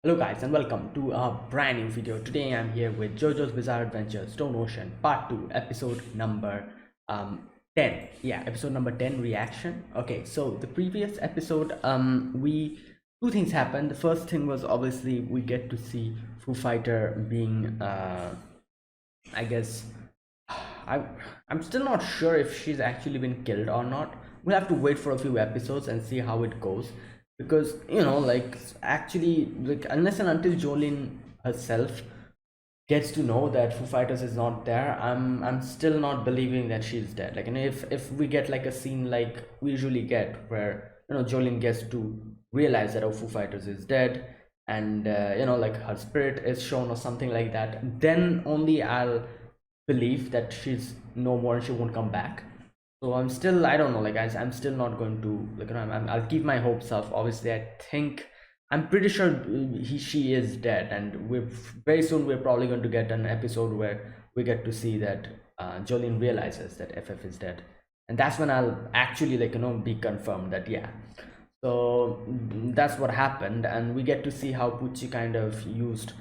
Hello guys and welcome to a brand new video. Today I'm here with JoJo's Bizarre Adventure Stone Ocean Part 2 episode number 10. Yeah, episode number 10 reaction. Okay, so the previous episode we two things happened. The first thing was obviously we get to see Foo Fighter being I guess I I'm still not sure if she's actually been killed or not. We'll have to wait for a few episodes and see how it goes because like actually like unless and until Jolene herself gets to know that Foo Fighters is not there, I'm still not believing that she's dead. Like, and if we get like a scene like we usually get where Jolene gets to realize that Foo Fighters is dead and like her spirit is shown or something like that, then only I'll believe that she's no more and she won't come back. So I'm still, I don't know, like guys, I'm still not going to like I'll keep my hopes up. Obviously I think I'm pretty sure she is dead, and we're very soon we're probably going to get an episode where we get to see that Jolene realizes that FF is dead, and that's when I'll actually be confirmed that yeah. So that's what happened, and we get to see how Pucci kind of used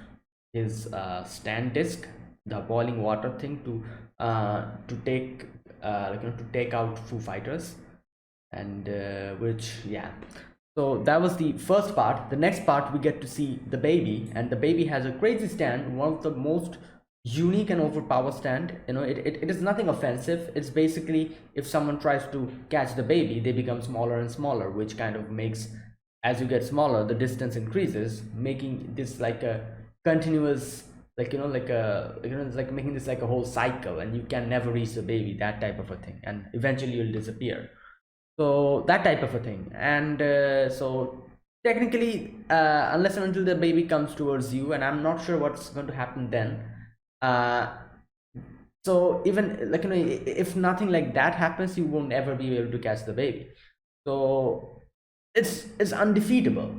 his stand disc, the boiling water thing, to take to take out Foo Fighters, and which yeah. So that was the first part. The next part we get to see the baby, and the baby has a crazy stand, one of the most unique and overpowered stand. It is nothing offensive. It's basically if someone tries to catch the baby, they become smaller and smaller, which kind of makes, as you get smaller, the distance increases, making this like a continuous, it's like making this like a whole cycle, and you can never reach the baby, that type of a thing, and eventually you'll disappear. So that type of a thing. And so technically unless and until the baby comes towards you, and I'm not sure what's going to happen then, uh, so even if nothing like that happens, you won't ever be able to catch the baby. So it's undefeatable.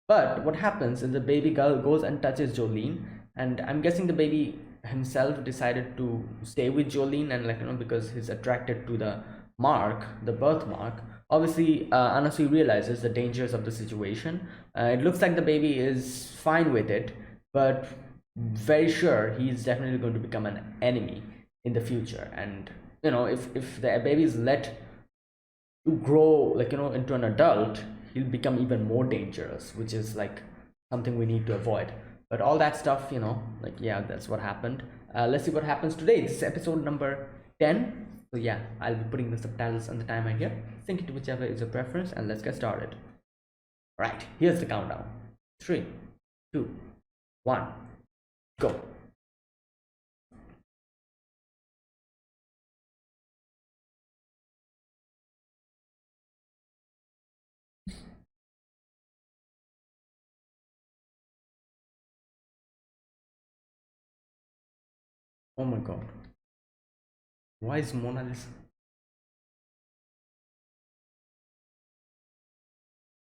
But what happens is the baby girl goes and touches Jolene, and I'm guessing the baby himself decided to stay with Jolene, and because he's attracted to the mark, the birthmark. Obviously, Anasui realizes the dangers of the situation. It looks like the baby is fine with it, but very sure he's definitely going to become an enemy in the future. And if the baby is let to grow into an adult, he'll become even more dangerous, which is like something we need to avoid. But all that stuff, like yeah, that's what happened. Let's see what happens today. This is episode number 10. So yeah, I'll be putting the subtitles and the timer here. Sync it to whichever is your preference, and let's get started. Right, here's the countdown. 3, 2, 1, go. Oh my god, why is Mona Lisa?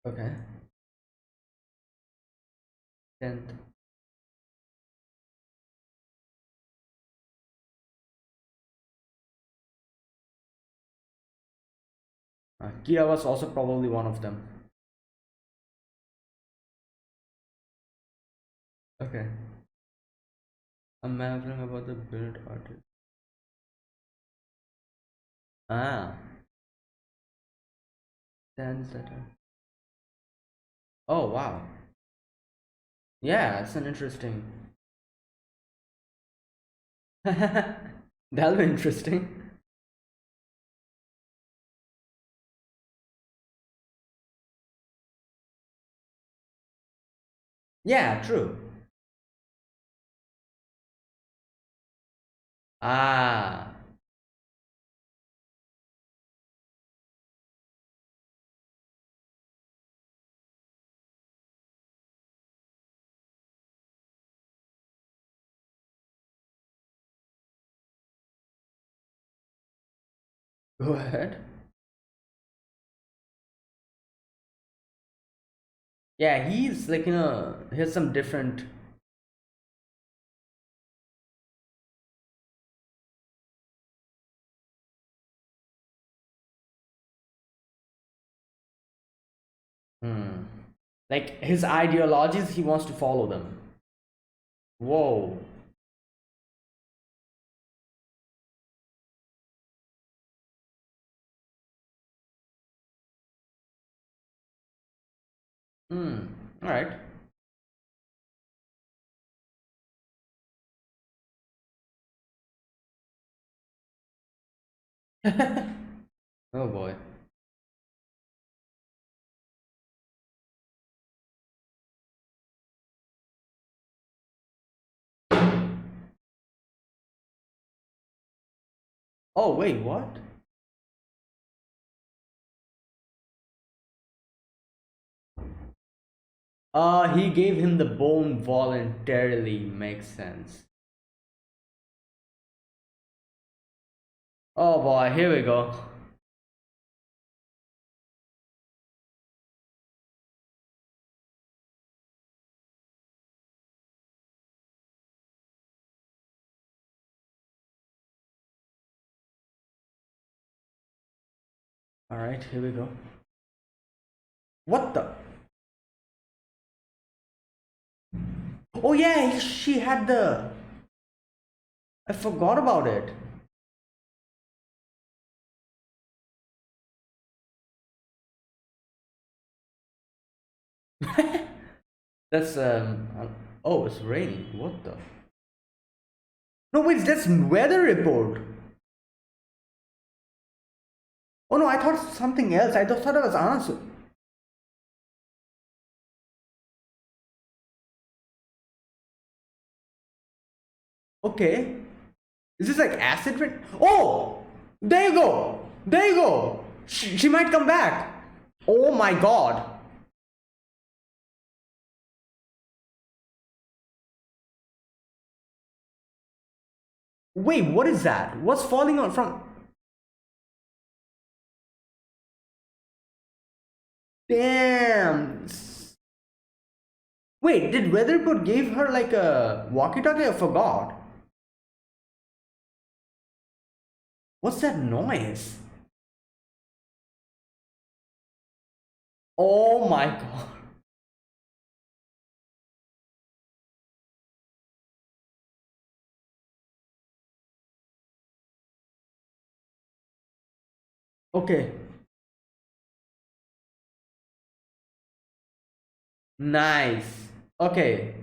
Okay, 10th. Kira was also probably one of them. Okay. I'm wondering about the build artist. Ah, then letter. Oh wow. Yeah, it's an interesting. That'll be interesting. Yeah, true. Ah, go ahead. Yeah, he's like here's some different. Hmm. Like his ideologies, he wants to follow them. Whoa. Hmm. All right. Oh boy. Oh wait, what? He gave him the bone voluntarily. Makes sense. Oh boy, here we go. All right, here we go. What the? Oh yeah, she had the. I forgot about it. That's oh, it's raining. What the? No, wait, that's weather report. Oh no, I thought something else. I thought it was answer. Okay. Is this like acid rain? Oh, there you go. There you go. She might come back. Oh my god. Wait, what is that? What's falling on from? Damn. Wait, did weather report gave her like a walkie-talkie? I forgot. What's that noise? Oh my god. Okay. Nice. Okay.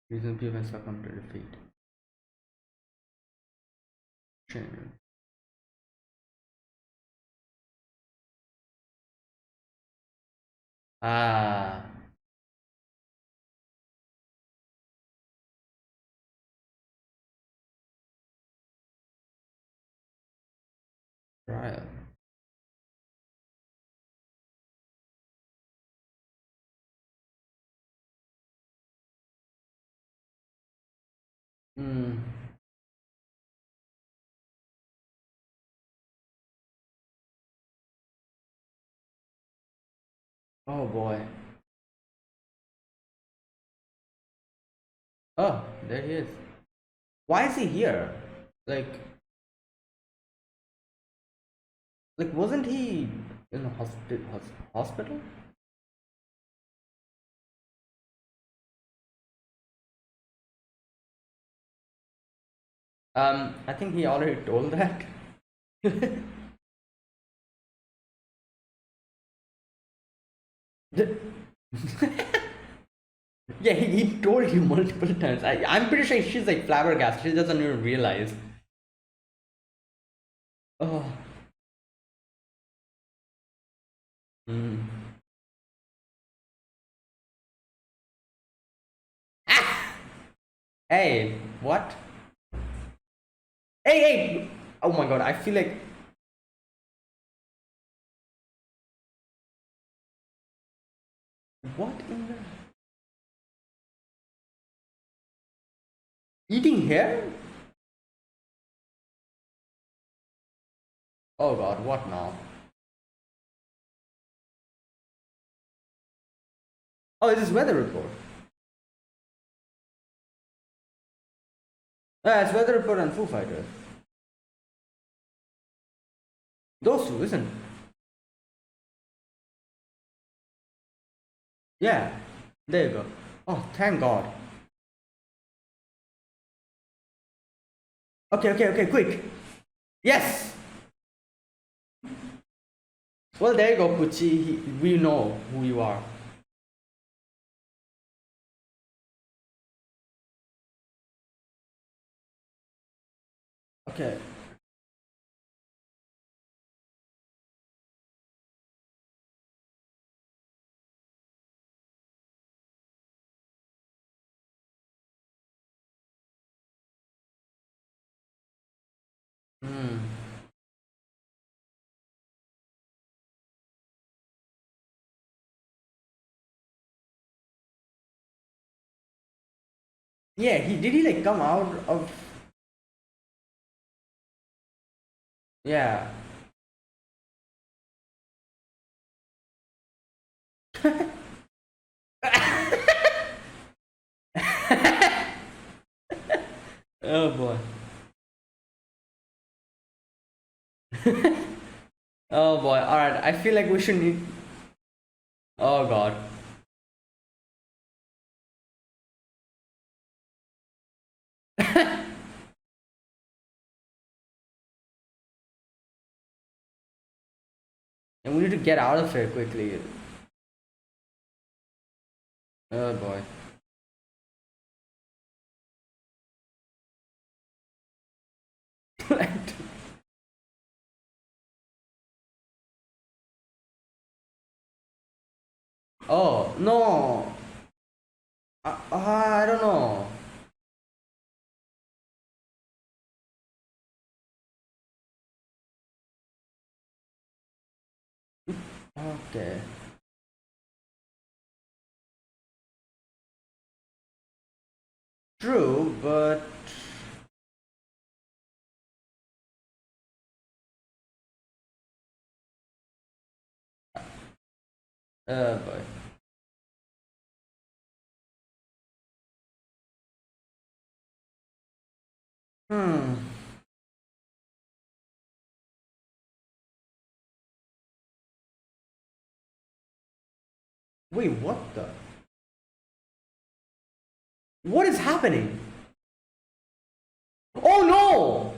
Reason people succumb to defeat. Change. Ah. Trial. Hmm. Oh boy. Oh, there he is. Why is he here? Like, wasn't he in a hospital? I think he already told that. Yeah, he told you multiple times. I'm pretty sure she's like flabbergasted. She doesn't even realize. Oh. Mm. Ah! Hey, what? Hey, hey! Oh my god, I feel like. What in the. Eating hair? Oh god, what now? Oh, this is weather report. Yeah, it's Weather Report and Foo Fighters. Those two, isn't it? Yeah. There you go. Oh, thank God. Okay, okay, okay, quick. Yes! Well, there you go, Pucci. We know who you are. Okay. Hmm. Yeah, he did he like come out of. Yeah. Oh boy. Oh boy. Alright, I feel like we should need. Oh god. And we need to get out of here quickly. Oh boy. Oh no. I don't know. Okay. True, but boy. Hmm. Wait, what the? What is happening? Oh no!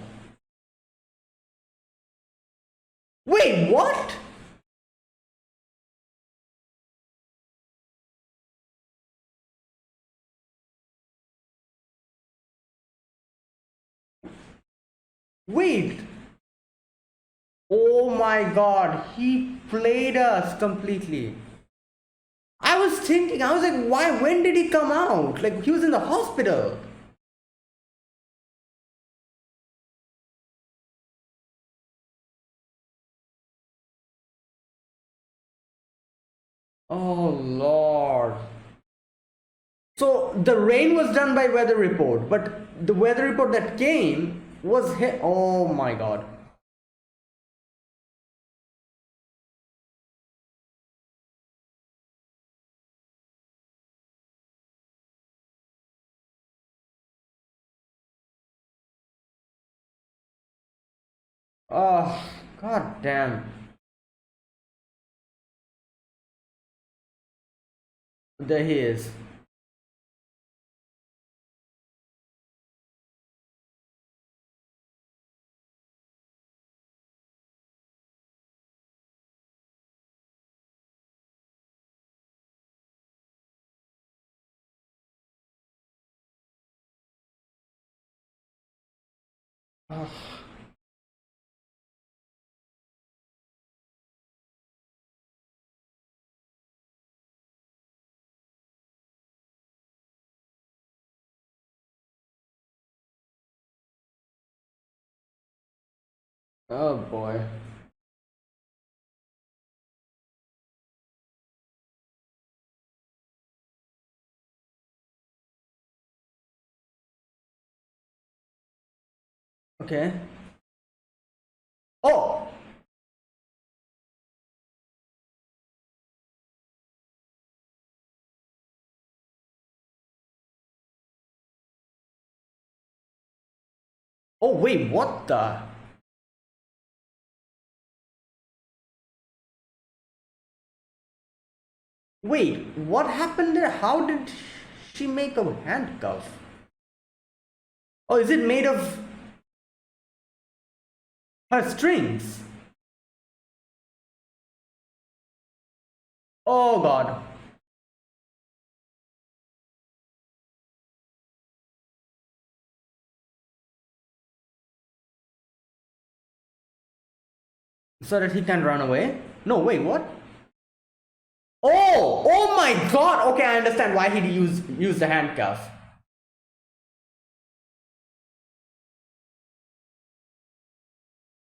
Wait, what? Wait. Oh my god, he played us completely. I was thinking, I was like, why? When did he come out? Like, he was in the hospital. Oh lord. So the rain was done by weather report, but the weather report that came was hit. Oh my god. Oh, god damn. There he is. Oh, oh boy. Okay. Oh! Oh wait, what the? Wait, what happened there? How did she make a handcuff? Oh, is it made of her strings? Oh god. So that he can run away? No, wait, what? Oh, oh my god. Okay, I understand why he used the handcuff.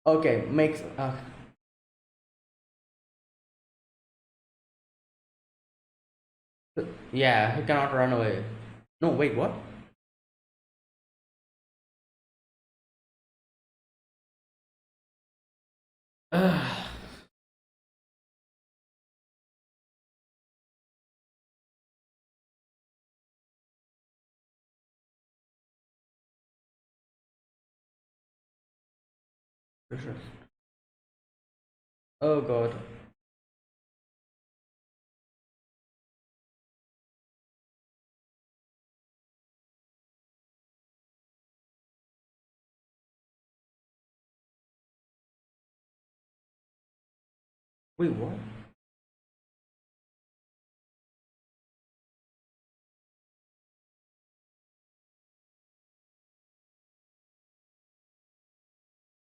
Okay, makes yeah, he cannot run away. No, wait, what? Ugh. Oh god. Wait, what?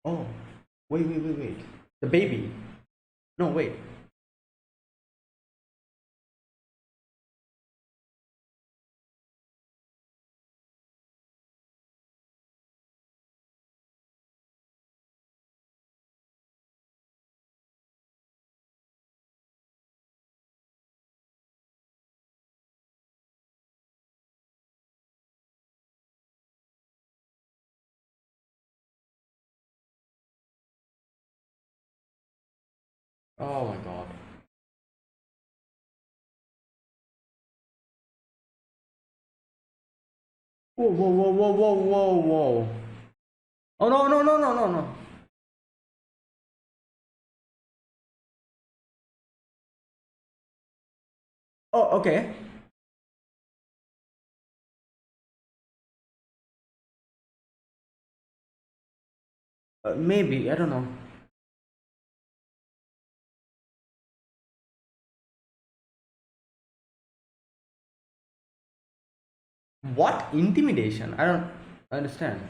Oh, wait. The baby. No, wait. Oh my god. Whoa. Oh no. Oh, okay. Maybe, I don't know. What intimidation? I don't understand.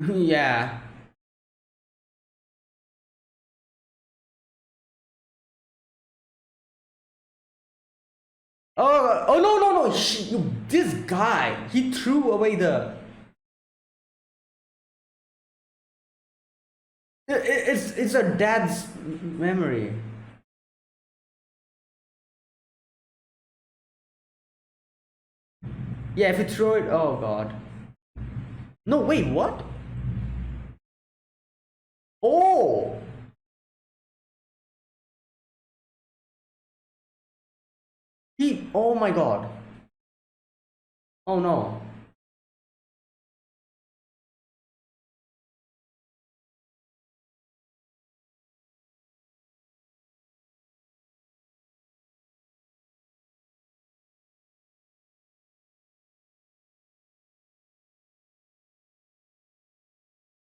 Yeah. Oh no. This guy, he threw away the. It's a dad's memory. Yeah, if you throw it, oh god. No, wait, what? Oh, he. Oh my god. Oh no.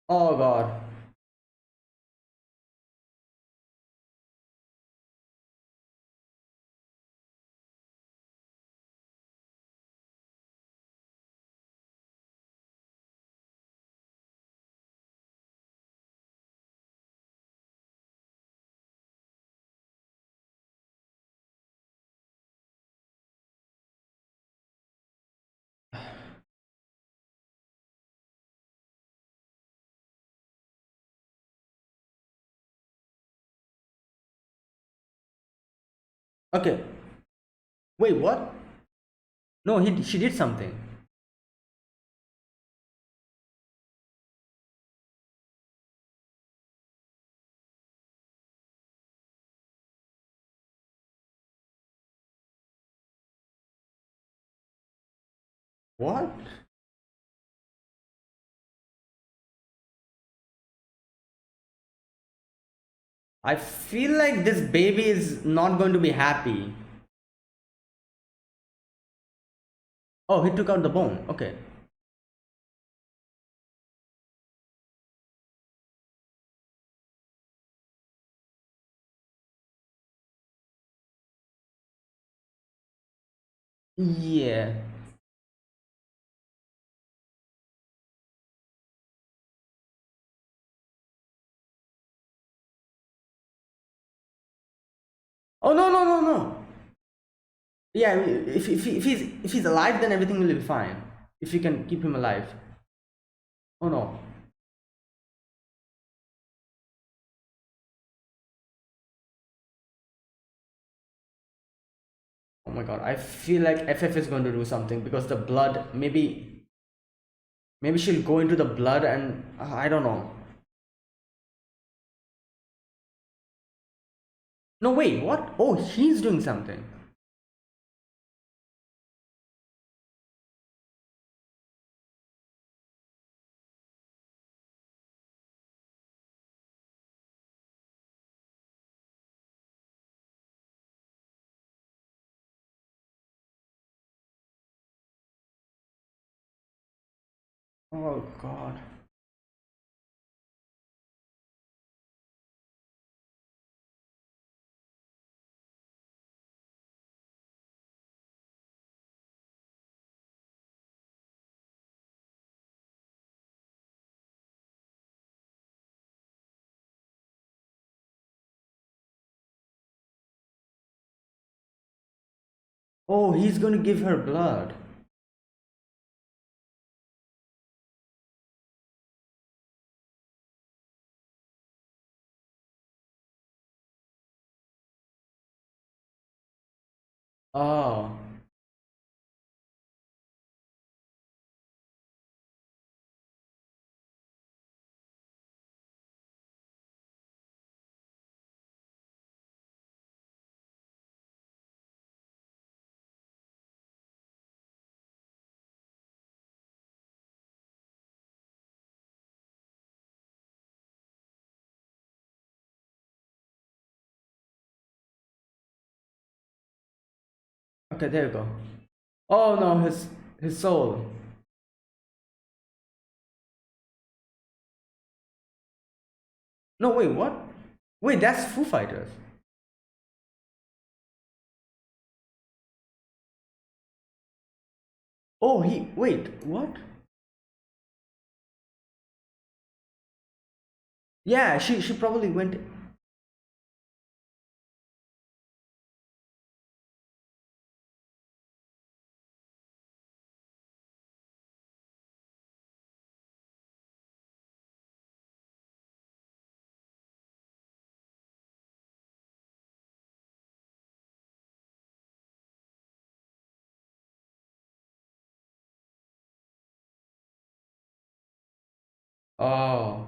Oh god. Okay. Wait, what? No, she did something. What? I feel like this baby is not going to be happy. Oh, he took out the bone. Okay. Yeah. Oh no no no no. Yeah, if he's alive, then everything will be fine. If you can keep him alive. Oh no. Oh my god. I feel like FF is going to do something because the blood. Maybe she'll go into the blood and I don't know. No wait. What? Oh, he's doing something. Oh god. Oh, he's going to give her blood. Oh. Okay, there you go. Oh no, his soul. No, wait, what? Wait, that's Foo Fighters. Oh, he wait, what? Yeah, she probably went. Oh.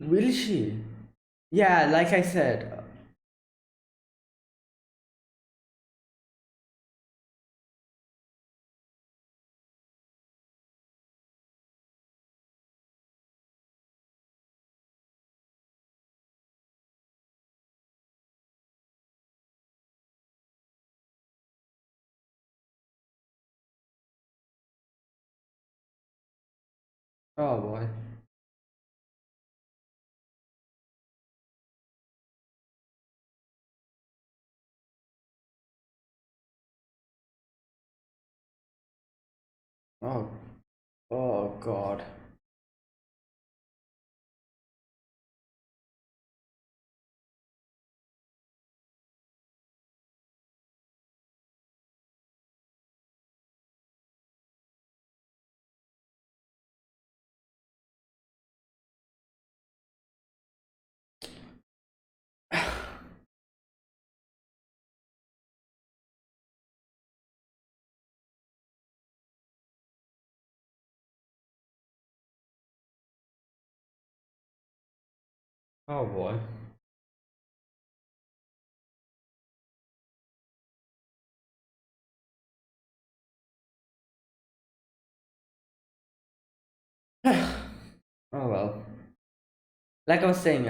Will she? Yeah, like I said. Oh boy. Oh. Oh god. Oh boy. Oh well. Like I was saying,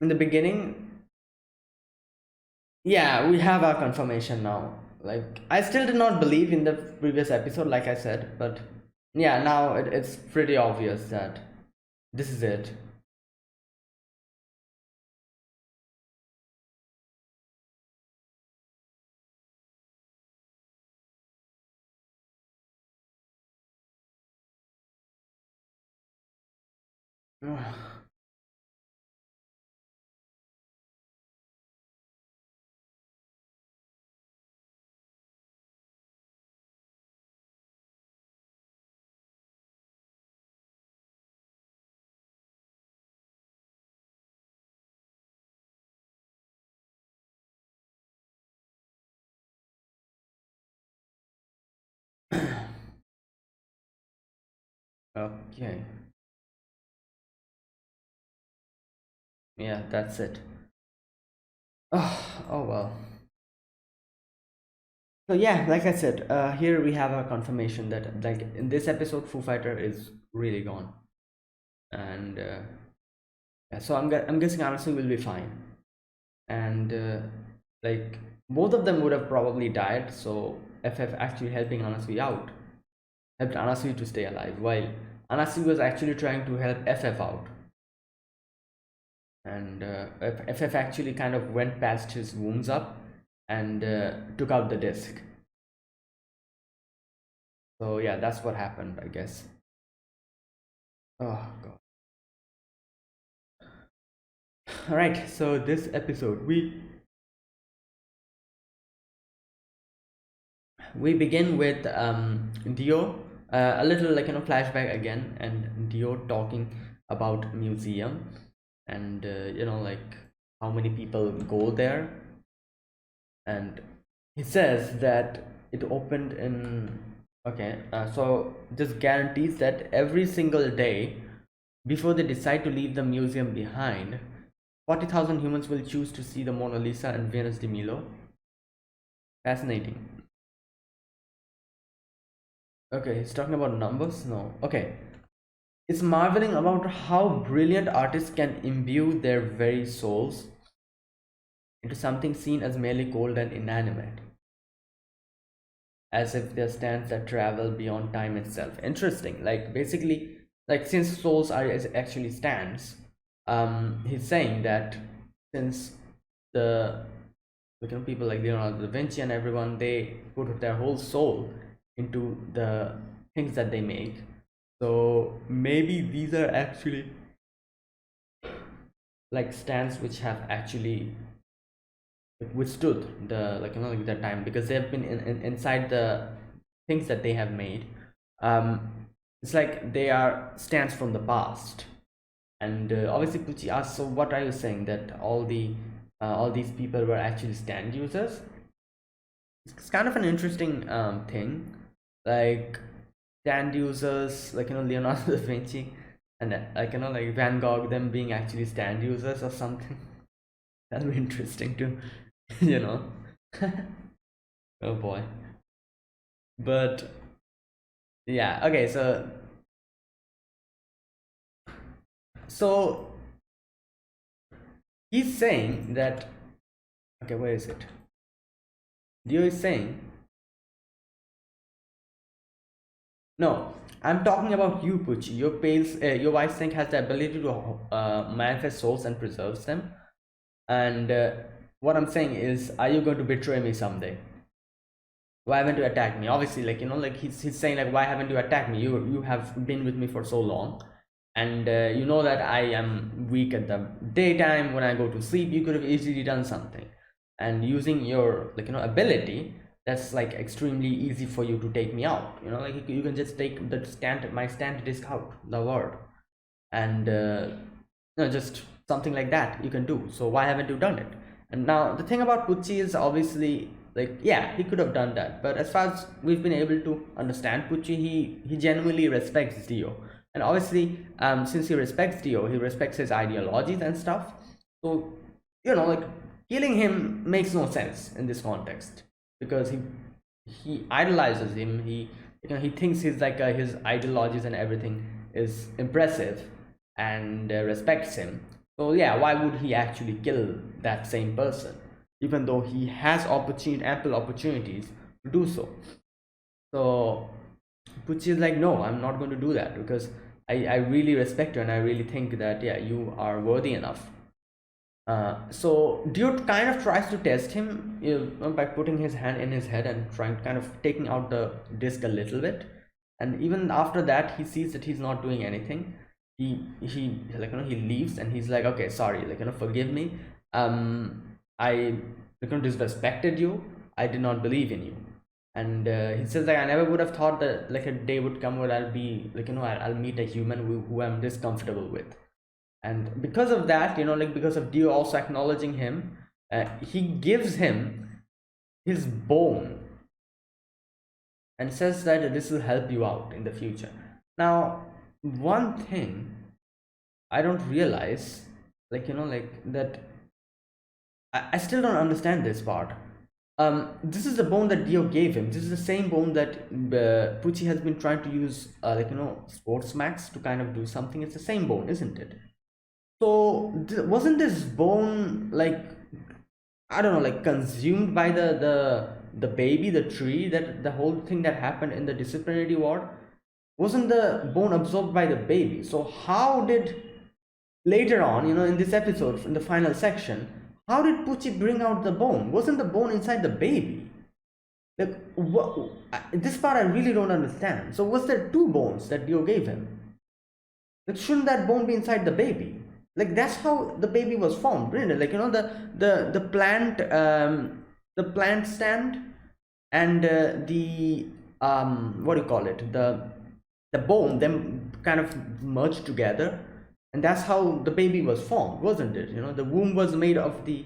in the beginning, yeah, we have our confirmation now. Like I still did not believe in the previous episode, like I said, but yeah, now it's pretty obvious that this is it. Okay. Yeah, that's it. Oh well. So yeah, like I said, here we have a confirmation that like in this episode, Foo Fighter is really gone, and yeah, so I'm guessing Anasu will be fine, and like both of them would have probably died. So FF actually helping Anasui out helped Anasui to stay alive, while Anasui was actually trying to help FF out, and FF actually kind of went past his wounds up and took out the disc. So yeah, that's what happened, I guess. Oh god. All right, so this episode we begin with Dio, a little like flashback again, and Dio talking about museum, and like how many people go there, and he says that it opened in okay, so this guarantees that every single day before they decide to leave the museum behind, 40,000 humans will choose to see the Mona Lisa and Venus de Milo. Fascinating. Okay, he's talking about numbers? No. Okay. It's marveling about how brilliant artists can imbue their very souls into something seen as merely cold and inanimate, as if they're stands that travel beyond time itself. Interesting. Like basically, like since souls are actually stands, he's saying that since the people like Leonardo da Vinci and everyone, they put their whole soul into the things that they make. So maybe these are actually like stands which have actually withstood the like the time, because they have been inside the things that they have made. um it's like they are stands from the past, and obviously Pucci asked, so what are you saying, that all these people were actually stand users? It's kind of an interesting thing, like stand users, like Leonardo da Vinci, and like like Van Gogh, them being actually stand users or something. That'll be interesting too. you know oh boy. But yeah, okay, so he's saying that, okay, where is it? Dio is saying, no, I'm talking about you, Pucci. Your wife's tank has the ability to manifest souls and preserves them. And what I'm saying is, are you going to betray me someday? Why haven't you attacked me? Obviously, like like he's saying, like, why haven't you attacked me? You have been with me for so long, and you know that I am weak at the daytime. When I go to sleep, you could have easily done something, and using your ability, that's like extremely easy for you to take me out. Like you can just take the stand disc out the word, and just something like that you can do. So why haven't you done it? And now the thing about Pucci is, obviously, like, yeah, he could have done that, but as far as we've been able to understand Pucci, he genuinely respects Dio. And obviously, since he respects Dio, he respects his ideologies and stuff. So, like killing him makes no sense in this context, because he idolizes him. He thinks he's like his ideologies and everything is impressive, and respects him. So yeah, why would he actually kill that same person, even though he has ample opportunities to do so? So Pucci is like, no, I'm not going to do that, because I really respect you, and I really think that, yeah, you are worthy enough. So Dude kind of tries to test him, by putting his hand in his head and trying kind of taking out the disc a little bit. And even after that, he sees that he's not doing anything. He like, he leaves, and he's like, okay, sorry, like, forgive me. I, disrespected you. I did not believe in you. And he says, like, I never would have thought that like a day would come where I'll be like, I'll meet a human who I'm discomfortable with. And because of that, like, because of Dio also acknowledging him, he gives him his bone and says that this will help you out in the future. Now, one thing I don't realize, like, like that, I still don't understand this part. This is the bone that Dio gave him. This is the same bone that Pucci has been trying to use, like, Sports Max to kind of do something. It's the same bone, isn't it? So wasn't this bone, like, I don't know, like, consumed by the baby, the tree, that the whole thing that happened in the disciplinary ward? Wasn't the bone absorbed by the baby? So how did, later on, in this episode, in the final section, how did Pucci bring out the bone? Wasn't the bone inside the baby? Like, what, this part I really don't understand. So was there two bones that Dio gave him? Like, shouldn't that bone be inside the baby? Like, that's how the baby was formed, really. Like, the plant stand, and the what do you call it, the bone, them kind of merged together, and that's how the baby was formed, wasn't it? The womb was made of the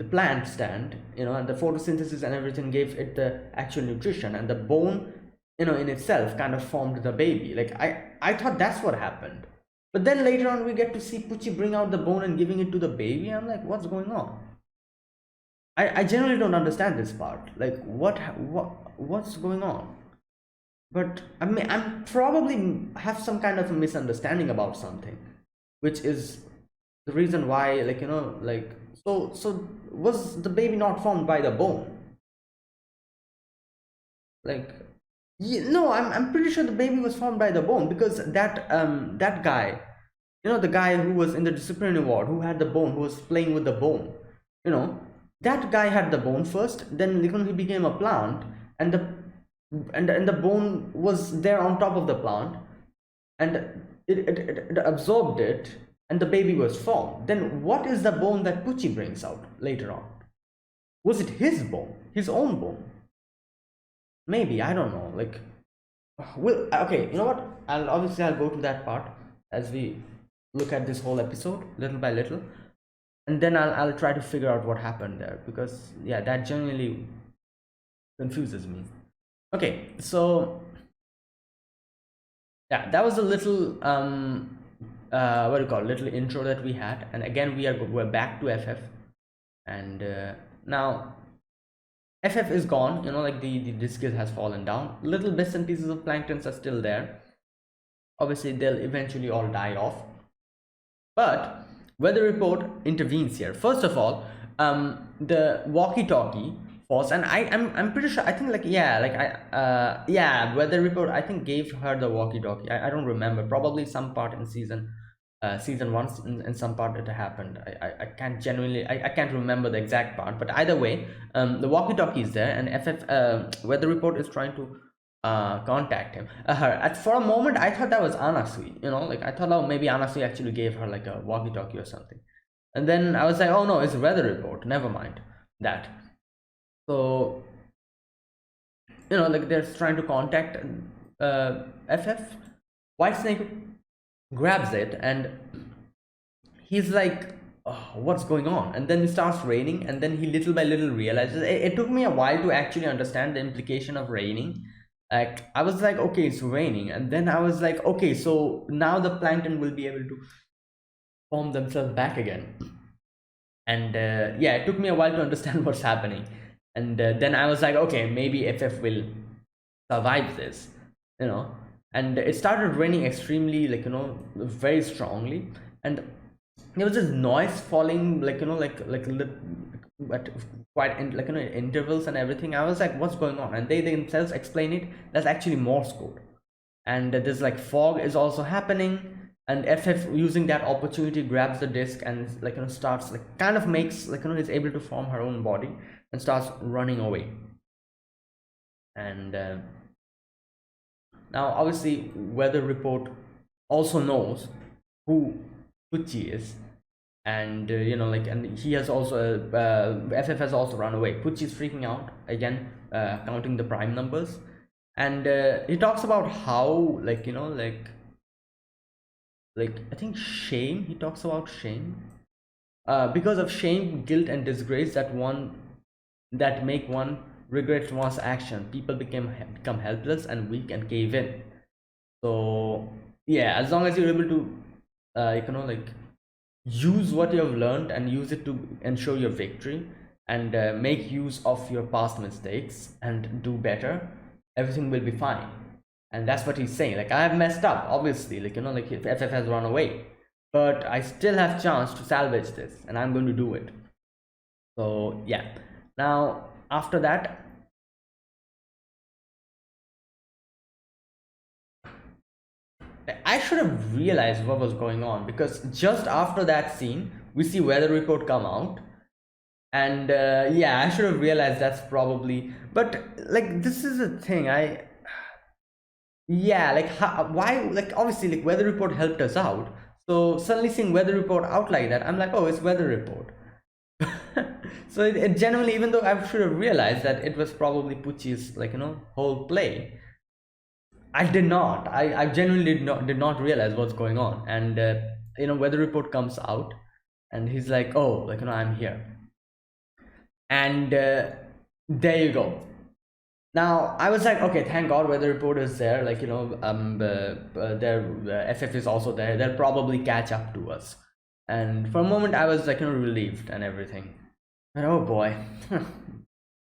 plant stand, and the photosynthesis and everything gave it the actual nutrition, and the bone, in itself kind of formed the baby. Like, I thought that's what happened. But then later on, we get to see Pucci bring out the bone and giving it to the baby. I'm like, what's going on? I generally don't understand this part. Like, what's going on? But I mean, I'm probably have some kind of a misunderstanding about something, which is the reason why, like, like, so was the baby not formed by the bone? Like, no, I'm pretty sure the baby was formed by the bone, because that guy, the guy who was in the disciplinary ward, who had the bone, who was playing with the bone, that guy had the bone first. Then he became a plant, and the bone was there on top of the plant, and it absorbed it, and the baby was formed. Then what is the bone that Pucci brings out later on? Was it his bone, his own bone? Maybe, I don't know. Like, okay, you know what? I'll go to that part as we look at this whole episode little by little, and then I'll try to figure out what happened there, because yeah, that genuinely confuses me. Okay, so yeah, that was a little what do you call it, little intro that we had, and again we're back to FF, and now FF is gone, like the disc has fallen down. Little bits and pieces of planktons are still there. Obviously, they'll eventually all die off. But weather report intervenes here. First of all, the walkie-talkie falls, and I'm pretty sure, I think, like, yeah, like, yeah, weather report, I think, gave her the walkie-talkie. I don't remember. Probably some part in season 1, and some part it happened. I can't genuinely, I can't remember the exact part, but either way, the walkie-talkie is there, and FF weather report is trying to contact him. For a moment, I thought that was Anasui. Like, I thought, oh, maybe Anasui actually gave her like a walkie-talkie or something, and then I was like, oh no, it's weather report. Never mind that. So like, they're trying to contact FF. Whitesnake grabs it, and he's like, oh, what's going on? And then it starts raining, and then he little by little realizes, it took me a while to actually understand the implication of raining, Like I was like, okay, it's raining, and then I was like, okay, so now the plankton will be able to form themselves back again. And yeah, it took me a while to understand what's happening. And then I was like, okay, maybe FF will survive this, you know. And it started raining extremely, like, very strongly. And there was this noise falling, like, at quite in, like, intervals and everything. I was like, what's going on? And they themselves explain it. That's actually Morse code. And there's like fog is also happening, and FF using that opportunity grabs the disc and, like, starts, like, kind of makes, like, is able to form her own body and starts running away. And now obviously weather report also knows who Pucci is. And like, and he has also FF has also run away. Pucci is freaking out again, counting the prime numbers. And he talks about how, like, I think shame. He talks about shame, because of shame, guilt, and disgrace that make one regret one's action. People become helpless and weak and cave in. So yeah, as long as you're able to, like, use what you have learned and use it to ensure your victory, and make use of your past mistakes and do better, everything will be fine. And that's what he's saying. Like, I have messed up, obviously, like, like, if FF has run away, but I still have chance to salvage this, and I'm going to do it. So yeah, now after that, I should have realized what was going on, because just after that scene we see weather report come out. And yeah, I should have realized that's probably, but like, this is a thing. Yeah, like, why, like, obviously, like, weather report helped us out. So suddenly seeing weather report out like that, I'm like, oh, it's weather report. So it genuinely, even though I should have realized that it was probably Pucci's, like, whole play, I did not. I genuinely did not realize what's going on. And weather report comes out, and he's like, oh, like, I'm here. And there you go. Now I was like, okay, thank God weather report is there. Like, their FF is also there. They'll probably catch up to us. And for a moment I was like, relieved and everything. And oh boy,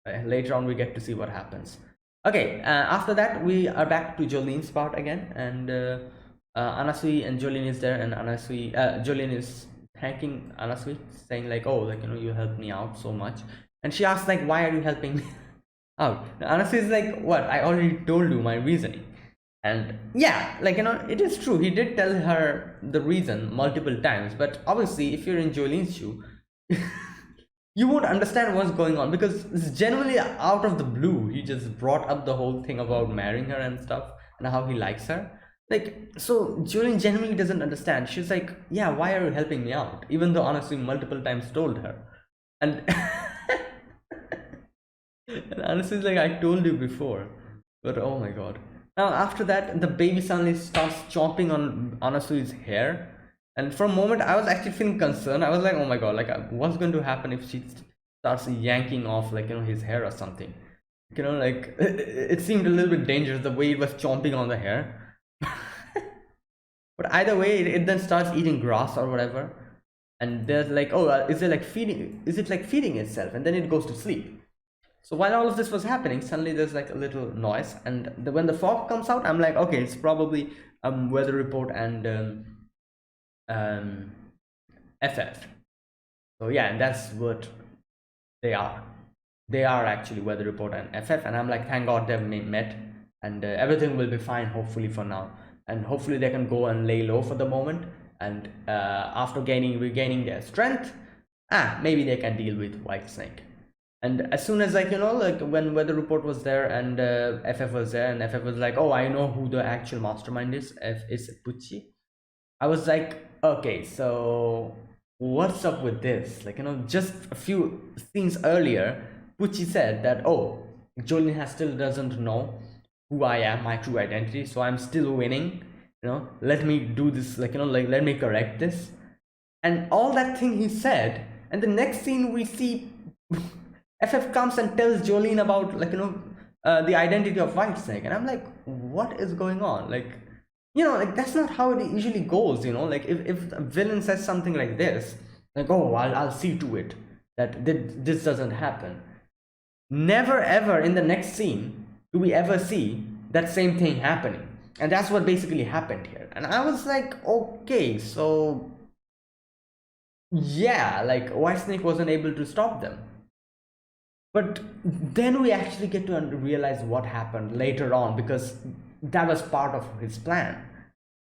later on we get to see what happens. Okay, after that we are back to Jolene's part again, and Anasui and Jolene is there, and Jolene is thanking Anasui, saying like, oh, like, you helped me out so much. And she asks like, why are you helping me out? Anasui is like, what? I already told you my reasoning. And yeah, like, it is true, he did tell her the reason multiple times, but obviously if you're in Jolene's shoe, you won't understand what's going on, because it's genuinely out of the blue. He just brought up the whole thing about marrying her and stuff, and how he likes her. Like, so Jolene genuinely doesn't understand. She's like, yeah, why are you helping me out? Even though honestly multiple times told her. And, and honestly, like, I told you before. But oh my god. Now after that, the baby suddenly starts chomping on Anasui's hair. And for a moment I was actually feeling concerned. I was like, oh my god, like, what's going to happen if she starts yanking off, like, his hair or something. Like, it seemed a little bit dangerous the way it was chomping on the hair. But either way, it then starts eating grass or whatever. And there's like, oh, is it like feeding itself? And then it goes to sleep. So while all of this was happening, suddenly there's like a little noise, and when the fog comes out, I'm like, okay, it's probably weather report and FF. So yeah, and that's what they are. They are actually weather report and FF, and I'm like, thank God they've met, and everything will be fine, hopefully, for now. And hopefully they can go and lay low for the moment, and after regaining their strength, maybe they can deal with White Snake. And as soon as, like, like, when weather report was there and FF was there, and FF was like, oh, I know who the actual mastermind is. It's Pucci. I was like, okay, so what's up with this? Like, just a few scenes earlier, Pucci said that, oh, Jolene still doesn't know who I am, my true identity, so I'm still winning. Let me do this, like, like, let me correct this. And all that thing he said, and the next scene we see FF comes and tells Jolene about, like, the identity of Whitesnake, and I'm like, what is going on? Like, like that's not how it usually goes. Like if a villain says something like this, like, oh, I'll see to it that this doesn't happen. Never ever in the next scene do we ever see that same thing happening, and that's what basically happened here. And I was like, okay, so yeah, like Whitesnake wasn't able to stop them. But then we actually get to realize what happened later on, because that was part of his plan.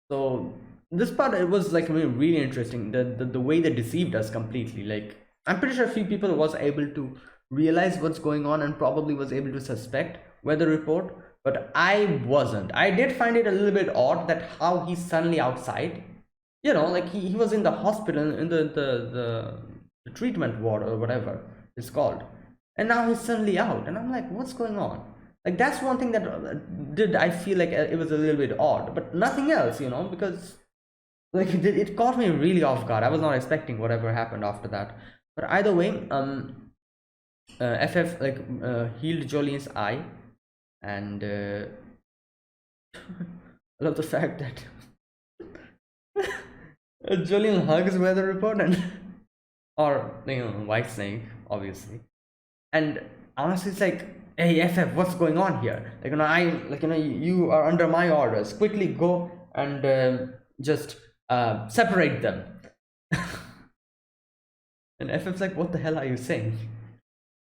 So this part, it was like really interesting, the way they deceived us completely. Like, I'm pretty sure a few people was able to realize what's going on and probably was able to suspect weather report, but I wasn't. I did find it a little bit odd that how he's suddenly outside. Like he was in the hospital, in the treatment ward or whatever it's called, and now he's suddenly out, and I'm like, what's going on? Like, that's one thing that did I feel like it was a little bit odd, but nothing else, because like it caught me really off guard. I was not expecting whatever happened after that. But either way, FF like healed Jolene's eye, and I love the fact that Jolene hugs weather report and or Whitesnake, obviously. And honestly, it's like, hey FF, what's going on here? Like, you are under my orders. Quickly go and just separate them. And FF's like, what the hell are you saying?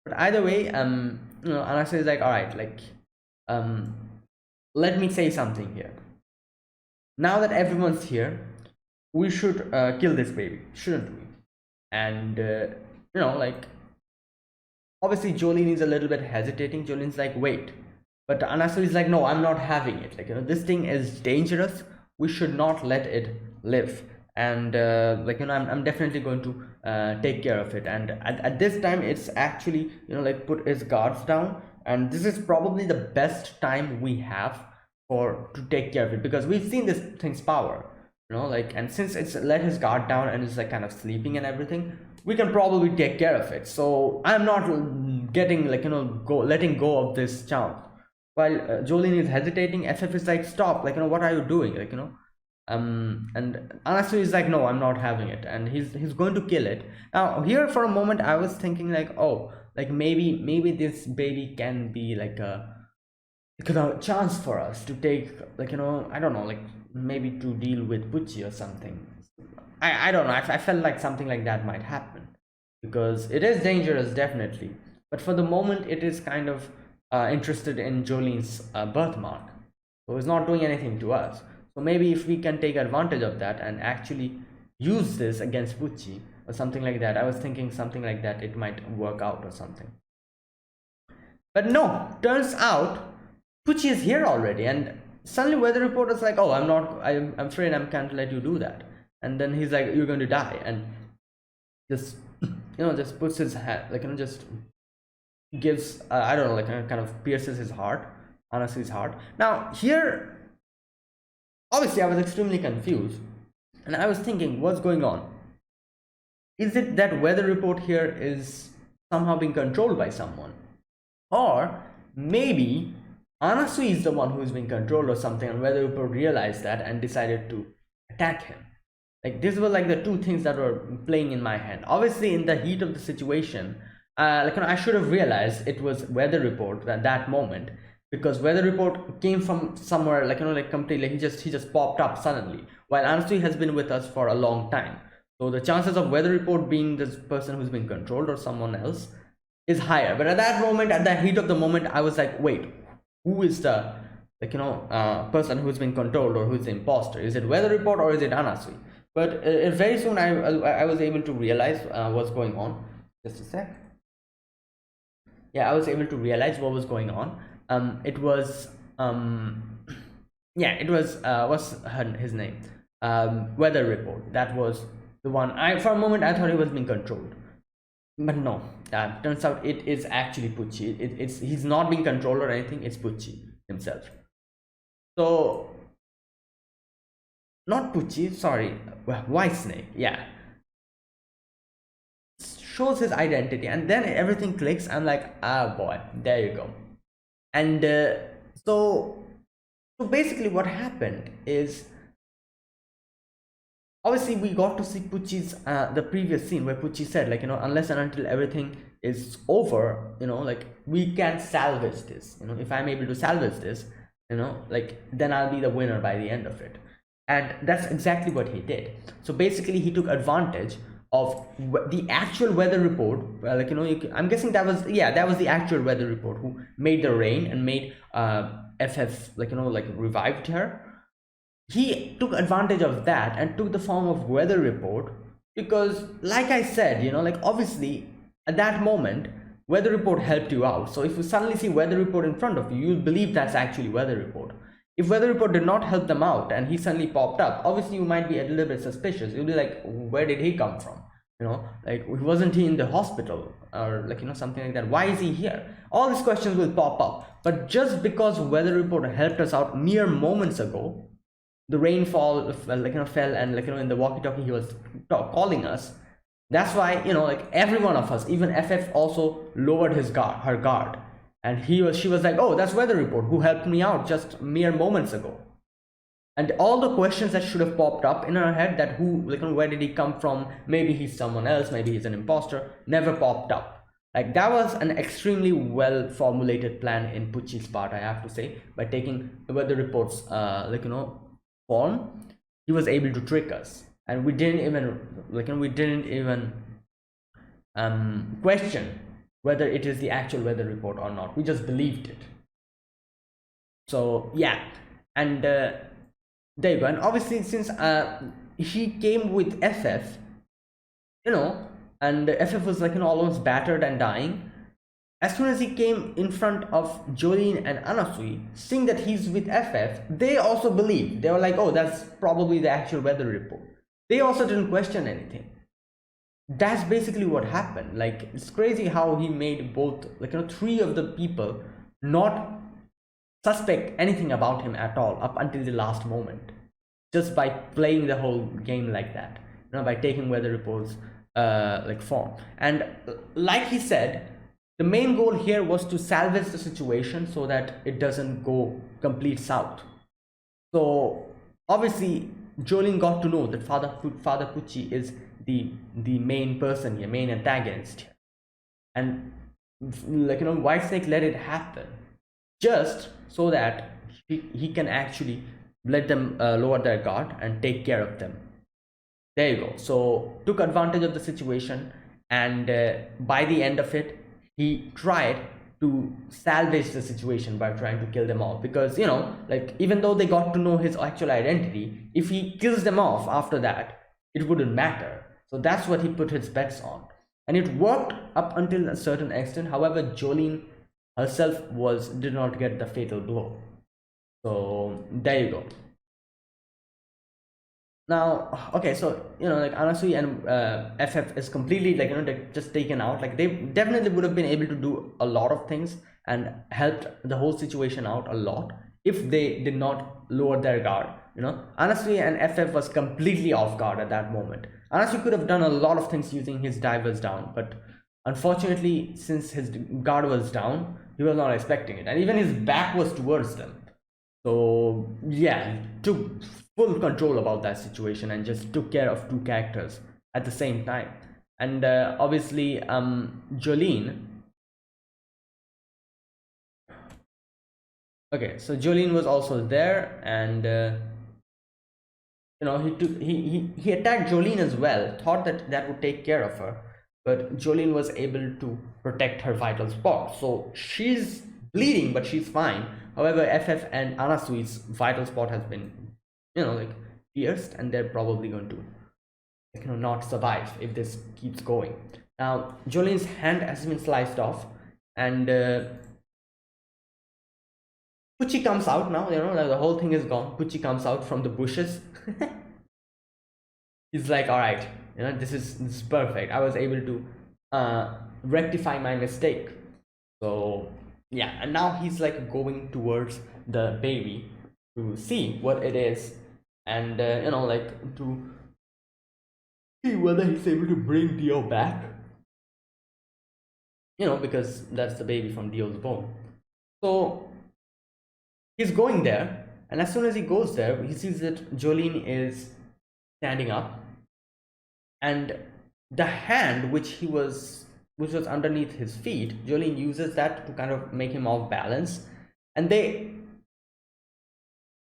But either way, Anastasia is like, all right, like, let me say something here. Now that everyone's here, we should kill this baby, shouldn't we? And like, obviously Jolene is a little bit hesitating. Jolene's like, wait, but Anastasia is like, no, I'm not having it. Like, this thing is dangerous. We should not let it live. And like, I'm definitely going to take care of it. And at this time, it's actually, like, put his guards down. And this is probably the best time we have to take care of it, because we've seen this thing's power, like, and since it's let his guard down and it's like kind of sleeping and everything, we can probably take care of it. So I'm not getting like, letting go of this chance. While Jolene is hesitating, FF is like, stop, like, what are you doing? Like, and Anastasia is like, no, I'm not having it, and he's going to kill it. Now here for a moment I was thinking like, oh, like maybe this baby can be like a chance for us to take, like, I don't know, like maybe to deal with Butchie or something. I don't know, I felt like something like that might happen, because it is dangerous, definitely, but for the moment it is kind of interested in Jolene's birthmark, so it's not doing anything to us. So maybe if we can take advantage of that and actually use this against Butchie or something like that. I was thinking something like that, it might work out or something. But no, turns out Pucci is here already, and suddenly weather report is like, oh, I'm afraid I can't let you do that. And then he's like, you're going to die, and just just puts his hand, like, just gives I don't know, like, kind of pierces his heart, honestly his heart. Now here, obviously I was extremely confused, and I was thinking, what's going on? Is it that weather report here is somehow being controlled by someone, or maybe Anasui is the one who's being controlled or something, and weather report realized that and decided to attack him? Like, these were like the two things that were playing in my head. Obviously in the heat of the situation, like, I should have realized it was weather report at that moment, because weather report came from somewhere, like, like completely, he just popped up suddenly, while Anasui has been with us for a long time. So the chances of weather report being this person who's been controlled or someone else is higher. But at that moment, at the heat of the moment, I was like, wait, who is the, like, person who's been controlled, or who's the imposter? Is it weather report or is it Anasui? But very soon I was able to realize what's going on. Just a sec. Yeah, I was able to realize what was going on. It was yeah, it was what's his name? Weather report. That was the one. For a moment I thought he was being controlled, but no. Turns out it is actually Pucci. He's not being controlled or anything. It's Pucci himself. So, not Pucci, sorry, Whitesnake. Yeah, shows his identity, and then everything clicks. I'm like, ah, boy, there you go. And so so basically what happened is, obviously we got to see Pucci's the previous scene where Pucci said, like, unless and until everything is over, like, we can salvage this. If I'm able to salvage this, like, then I'll be the winner by the end of it. And that's exactly what he did. So basically he took advantage of the actual weather report. Like, I'm guessing that was, yeah, that was the actual weather report who made the rain and made FF, like, like, revived her. He took advantage of that and took the form of weather report, because, like I said, like, obviously at that moment weather report helped you out. So if you suddenly see weather report in front of you, you'll believe that's actually weather report. If weather report did not help them out and he suddenly popped up, obviously you might be a little bit suspicious. You'll be like, where did he come from? Like, wasn't he in the hospital, or, like, something like that? Why is he here? All these questions will pop up. But just because weather report helped us out mere moments ago, the rainfall, like, fell, and, like, in the walkie-talkie he was calling us. That's why, like, every one of us, even FF, also lowered her guard, and she was like, oh, that's weather report who helped me out just mere moments ago. And all the questions that should have popped up in her head, that who, like, where did he come from, maybe he's someone else, maybe he's an imposter, never popped up. Like, that was an extremely well formulated plan in Pucci's part, I have to say. By taking the weather reports, like, form, he was able to trick us, and we didn't even, like, question whether it is the actual weather report or not. We just believed it. So yeah, and there you go. And obviously, since he came with FF, and FF was, like, almost battered and dying. As soon as he came in front of Jolene and Anasui, seeing that he's with FF, they also believed. They were like, oh, that's probably the actual weather report. They also didn't question anything. That's basically what happened. Like, it's crazy how he made both, like, three of the people not suspect anything about him at all up until the last moment, just by playing the whole game like that, by taking weather reports like form. And like he said, the main goal here was to salvage the situation so that it doesn't go complete south. So obviously Jolene got to know that Father Pucci is the main person here, main antagonist here. And, like, Whitesnake let it happen just so that he can actually let them lower their guard and take care of them. There you go. So took advantage of the situation, and by the end of it, he tried to salvage the situation by trying to kill them all. Because, like, even though they got to know his actual identity, if he kills them off after that, it wouldn't matter. So that's what he put his bets on, and it worked up until a certain extent. However, Jolene herself did not get the fatal blow. So there you go. Now, okay, so, like, Anasui and FF is completely, like, just taken out. Like, they definitely would have been able to do a lot of things and helped the whole situation out a lot if they did not lower their guard. Anasui and FF was completely off guard at that moment. Anasui could have done a lot of things using his divers down, but unfortunately, since his guard was down, he was not expecting it, and even his back was towards them. So yeah, took full control about that situation and just took care of two characters at the same time. And obviously, Jolene. Okay, so Jolene was also there, and he attacked Jolene as well. Thought that would take care of her, but Jolene was able to protect her vital spot. So she's bleeding, but she's fine. However, FF and Anasui's vital spot has been, like, pierced, and they're probably going to, like, not survive if this keeps going. Now, Jolene's hand has been sliced off, and Pucci comes out now. Like, the whole thing is gone. Pucci comes out from the bushes. He's like, all right, this is perfect. I was able to rectify my mistake. So yeah, and now he's, like, going towards the baby to see what it is, and like, to see whether he's able to bring Dio back, because that's the baby from Dio's bone. So he's going there, and as soon as he goes there, he sees that Jolene is standing up, and the hand which was underneath his feet, Jolene uses that to kind of make him off balance, and they,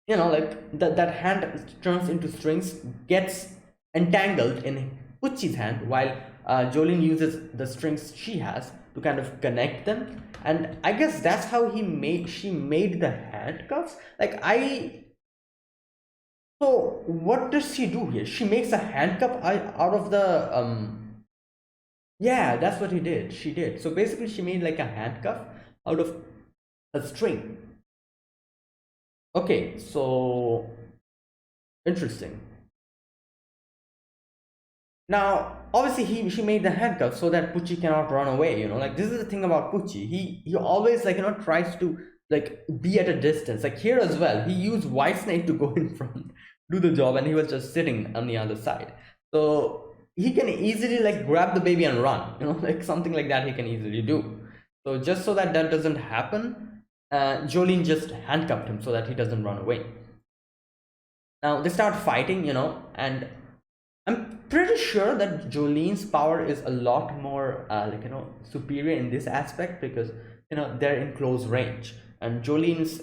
like that hand turns into strings, gets entangled in Pucci's hand, while Jolene uses the strings she has to kind of connect them. And I guess that's how she made the handcuffs. So what does she do here? She makes a handcuff out of the yeah, that's what she did. So basically she made like a handcuff out of a string. Okay, so interesting. Now, obviously, she made the handcuff so that Pucci cannot run away. Like this is the thing about Pucci. He always tries to like be at a distance. Like here as well, he used Whitesnake to go in front, do the job, and he was just sitting on the other side. So he can easily like grab the baby and run. Like something like that he can easily do. So just so that doesn't happen, Jolene just handcuffed him so that he doesn't run away. Now they start fighting, and I'm pretty sure that Jolene's power is a lot more superior in this aspect, because they're in close range, and Jolene's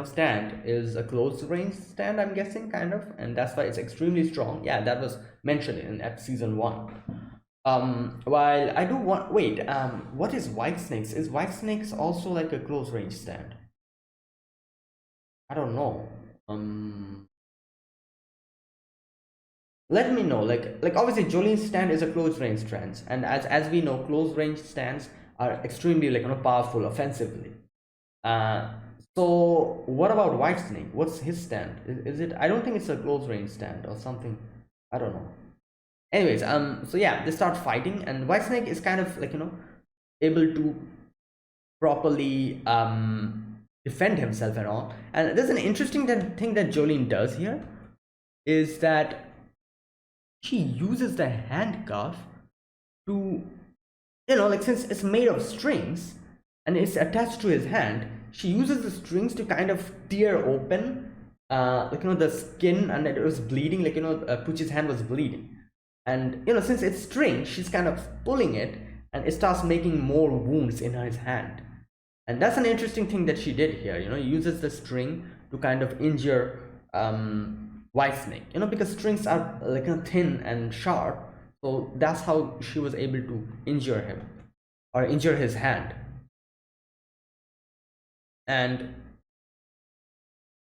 stand is a close range stand, I'm guessing, kind of, and that's why it's extremely strong. Yeah, that was mentioned at season 1. While I do want wait, what is Whitesnake's? Is Whitesnake's also like a close range stand? I don't know. Let me know. Like obviously Jolene's stand is a close range stand, and as we know, close range stands are extremely powerful offensively. So what about Whitesnake? What's his stand? Is it? I don't think it's a close range stand or something. I don't know. Anyways, so yeah, they start fighting, and Whitesnake is kind of able to properly defend himself and all. And there's an interesting thing that Jolene does here, is that she uses the handcuff to, since it's made of strings and it's attached to his hand, she uses the strings to kind of tear open the skin, and it was bleeding, Pucci's hand was bleeding. And since it's string, she's kind of pulling it, and it starts making more wounds in his hand. And that's an interesting thing that she did here. Uses the string to kind of injure Whitesnake, because strings are thin and sharp, so that's how she was able to injure him, or injure his hand. And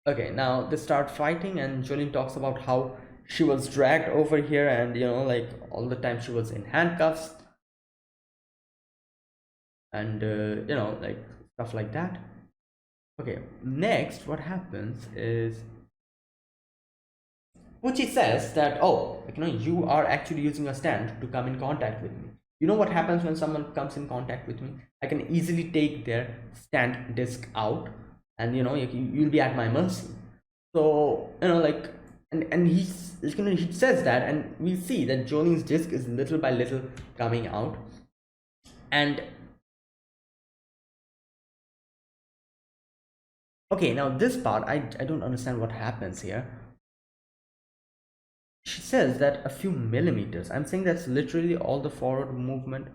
okay, now they start fighting, and Jolene talks about how she was dragged over here, and all the time she was in handcuffs, and stuff like that. Okay, next what happens is Pucci says that, oh, you are actually using a stand to come in contact with me. You know what happens when someone comes in contact with me? I can easily take their stand disc out, and you'll be at my mercy. So and he says that, and we see that Jolene's disc is little by little coming out. And okay, now this part I don't understand what happens here. She says that a few millimeters. I'm saying that's literally all the forward movement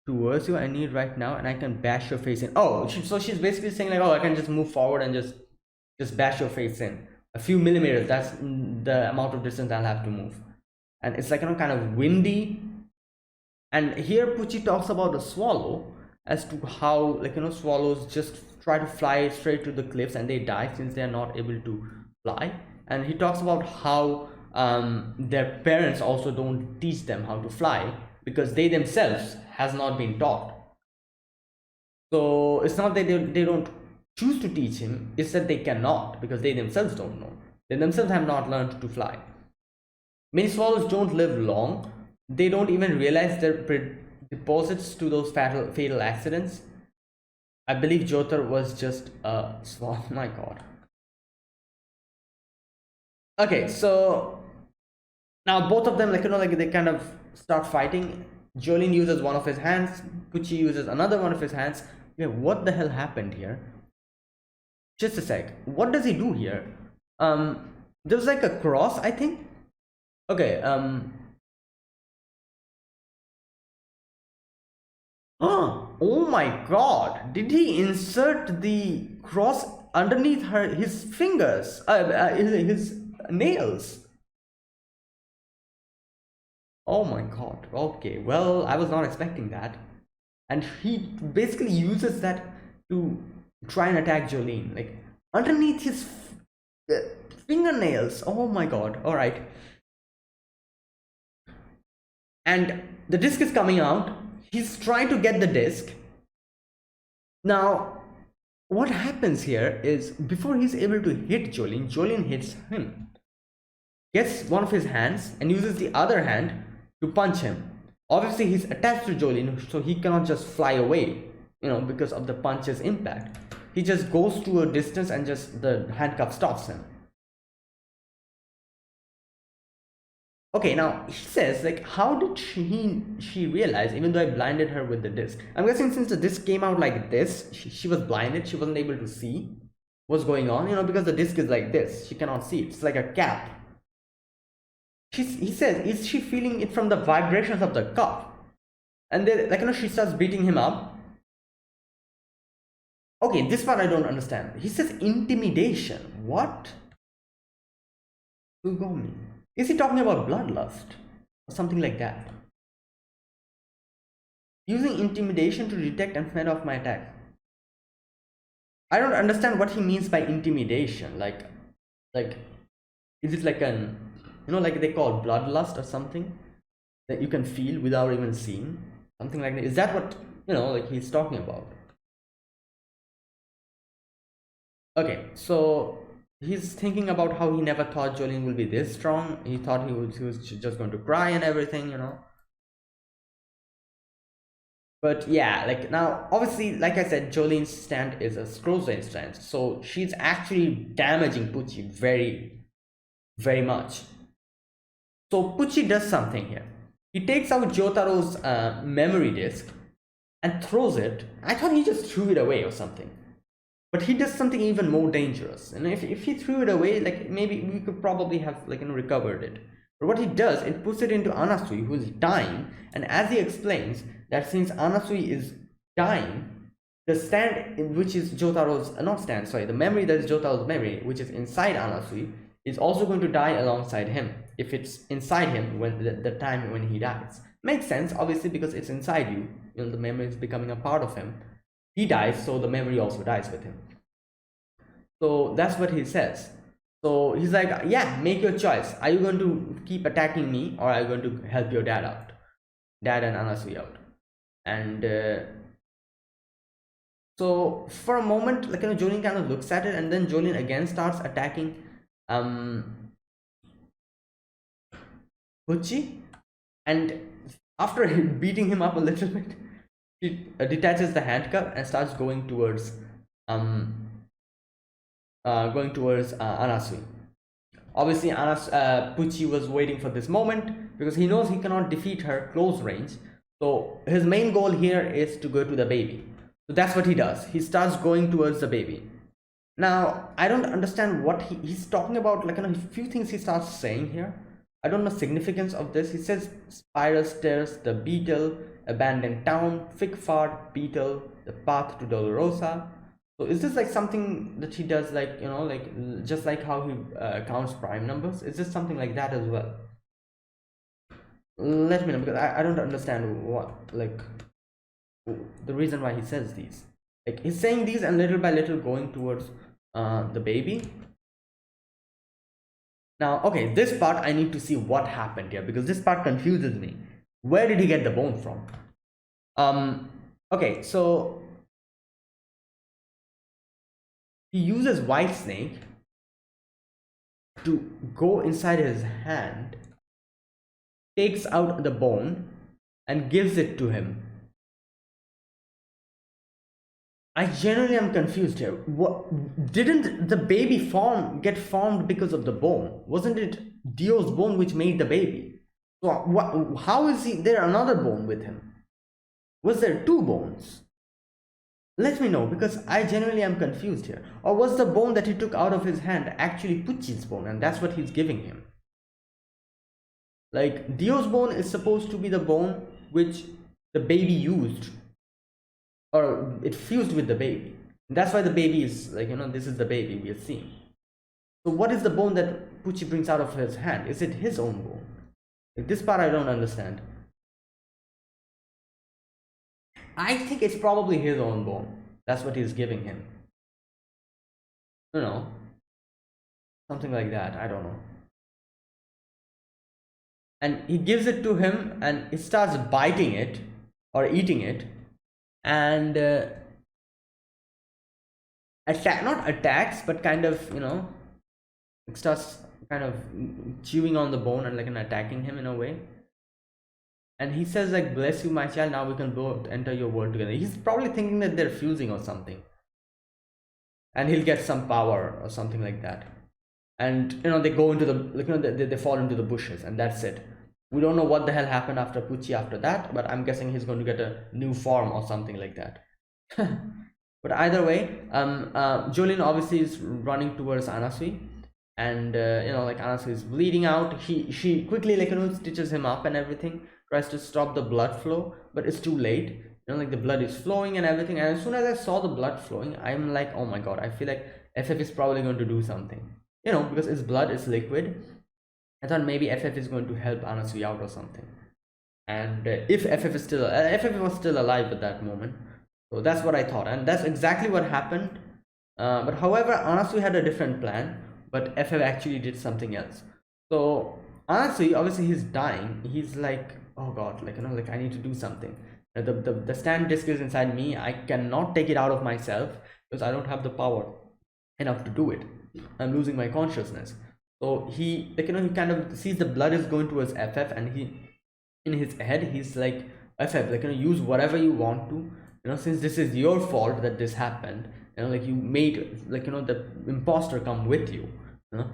towards you I need right now, and I can bash your face in. Oh, so she's basically saying like, oh, I can just move forward and just bash your face in. A few millimeters, that's the amount of distance I'll have to move. And it's kind of windy. And here Pucci talks about a swallow, as to how swallows just try to fly straight to the cliffs and they die since they are not able to fly. And he talks about how their parents also don't teach them how to fly, because they themselves has not been taught. So it's not that they don't choose to teach him, it's that they cannot, because they themselves don't know. They themselves have not learned to fly. Many swallows don't live long. They don't even realize their deposits to those fatal accidents. I believe Jotar was just a swallow. My god. Okay, so now both of them they kind of start fighting. Jolene uses one of his hands, Pucci uses another one of his hands, Yeah, what the hell happened here? Just a sec. What does he do here? There's like a cross, I think. Okay, oh my god, did he insert the cross underneath his fingers, his nails? Oh my god, okay, well, I was not expecting that. And he basically uses that to try and attack Jolene, like underneath his uh, fingernails. Oh my god, alright. And the disc is coming out. He's trying to get the disc. Now, what happens here is before he's able to hit Jolene, Jolene hits him, gets one of his hands and uses the other hand to punch him. Obviously, he's attached to Jolene, so he cannot just fly away, because of the punch's impact. He just goes to a distance and just the handcuff stops him. Okay, now he says, like, how did she realize, even though I blinded her with the disc? I'm guessing since the disc came out like this, she was blinded, she wasn't able to see what's going on, because the disc is like this, she cannot see it. It's like a cap. He says, is she feeling it from the vibrations of the cuff? And then, like, she starts beating him up. Okay, this part I don't understand. He says intimidation. What? Ugomi. Is he talking about bloodlust? Or something like that? Using intimidation to detect and fend off my attack. I don't understand what he means by intimidation. Like, is it like an, like they call bloodlust or something that you can feel without even seeing? Something like that. Is that what, like he's talking about? Okay, so he's thinking about how he never thought Jolene will be this strong. He thought he was just going to cry and everything, But yeah, like now, obviously, like I said, Jolene's stand is a Scrozane stand, so she's actually damaging Pucci very, very much. So Pucci does something here. He takes out Jotaro's memory disk and throws it. I thought he just threw it away or something. But he does something even more dangerous. And if he threw it away, like maybe we could probably have recovered it. But what he does, it puts it into Anasui, who's dying. And as he explains that since Anasui is dying, the stand, which is Jotaro's, not stand, sorry, the memory that is Jotaro's memory, which is inside Anasui, is also going to die alongside him. If it's inside him when the time when he dies. Makes sense, obviously, because it's inside you. The memory is becoming a part of him. He dies, so the memory also dies with him. So that's what he says. So he's like, yeah, make your choice. Are you going to keep attacking me, or are you going to help your dad out? Dad and Anasui out. And so for a moment, Jolene kind of looks at it, and then Jolene again starts attacking Pucci. And after beating him up a little bit, she detaches the handcuff and starts going towards Anasui. Obviously, Pucci was waiting for this moment because he knows he cannot defeat her close range. So his main goal here is to go to the baby. So that's what he does. He starts going towards the baby. Now, I don't understand what he's talking about. A few things he starts saying here. I don't know the significance of this. He says spiral stairs, the beetle, abandoned town, fig fart, beetle, the path to Dolorosa. So is this like something that he does, just like how he counts prime numbers? Is this something like that as well? Let me know, because I don't understand what, the reason why he says these. He's saying these and little by little going towards the baby. Now, okay, this part I need to see what happened here, because this part confuses me. Where did he get the bone from? Okay, so he uses White Snake to go inside his hand, takes out the bone, and gives it to him. I genuinely am confused here. What, didn't the baby get formed because of the bone? Wasn't it Dio's bone which made the baby? So how is there another bone with him? Was there two bones? Let me know, because I genuinely am confused here. Or was the bone that he took out of his hand actually Pucci's bone, and that's what he's giving him? Like, Dio's bone is supposed to be the bone which the baby used, or it fused with the baby. That's why the baby is like, this is the baby we are seeing. So what is the bone that Pucci brings out of his hand? Is it his own bone? Like, this part I don't understand. I think it's probably his own bone. That's what he's giving him. You know, something like that. I don't know. And he gives it to him, and he starts biting it or eating it, and not attacks, but kind of, it starts kind of chewing on the bone and like attacking him in a way. And he says like, bless you my child, now we can both enter your world together. He's probably thinking that they're fusing or something, and he'll get some power or something like that. And they go into the, like, they fall into the bushes, and that's it. We don't know what the hell happened after Pucci after that, but I'm guessing he's going to get a new form or something like that. But either way, Jolene obviously is running towards Anasui, and like Anasui is bleeding out. She quickly, like, stitches him up and everything, tries to stop the blood flow, but it's too late. Like, the blood is flowing and everything. And as soon as I saw the blood flowing, I'm like, oh my god, I feel like FF is probably going to do something, because it's blood, it's liquid. I thought maybe FF is going to help Anasui out or something. And if FF is still FF was still alive at that moment, so that's what I thought, and that's exactly what happened. But however, Anasui had a different plan, but FF actually did something else. So Anasui, obviously he's dying. He's like, oh god, like, like, I need to do something. The stand disc is inside me. I cannot take it out of myself because I don't have the power enough to do it. I'm losing my consciousness. So he, like, he kind of sees the blood is going towards FF, and he, in his head, he's like, FF, like, use whatever you want to, since this is your fault that this happened, like, you made, like, the imposter come with you,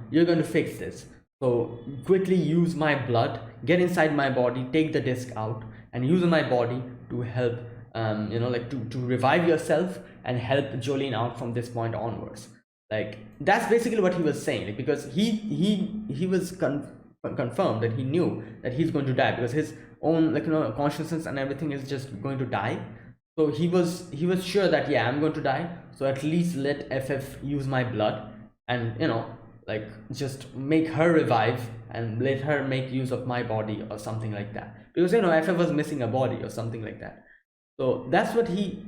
you're going to fix this. So quickly use my blood, get inside my body, take the disc out, and use my body to help, like, to revive yourself and help Jolene out from this point onwards. Like, that's basically what he was saying, like, because he was confirmed that he knew that he's going to die, because his own, like, consciousness and everything is just going to die. So he was sure that, yeah, I'm going to die, so at least let FF use my blood, and like, just make her revive and let her make use of my body or something like that, because FF was missing a body or something like that. So that's what he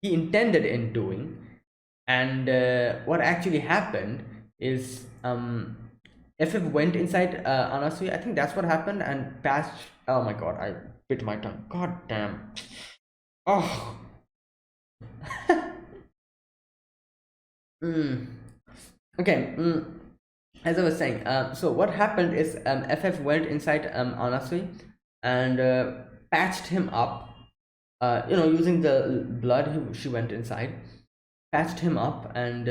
intended in doing. And what actually happened is, FF went inside Anasui. I think that's what happened, and passed. Oh my god, I bit my tongue. God damn. Oh. Okay. As I was saying, so what happened is, FF went inside Anasui and patched him up. Using the blood, she went inside, patched him up, and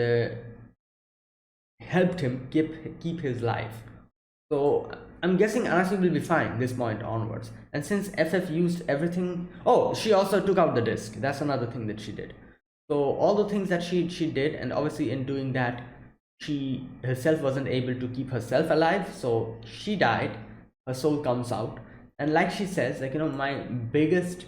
helped him keep his life. So I'm guessing Anasui will be fine this point onwards. And since FF used everything, oh, she also took out the disc. That's another thing that she did. So all the things that she did, and obviously in doing that, she herself wasn't able to keep herself alive, so she died. Her soul comes out, and like she says, like, my biggest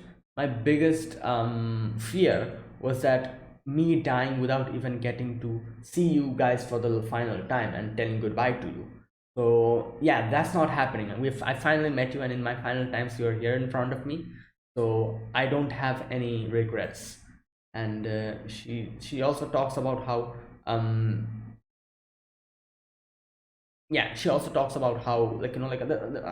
fear was that me dying without even getting to see you guys for the final time and telling goodbye to you. So yeah, that's not happening. I finally met you, and in my final times you're here in front of me, so I don't have any regrets. And she also talks about how yeah, she also talks about how, like, like,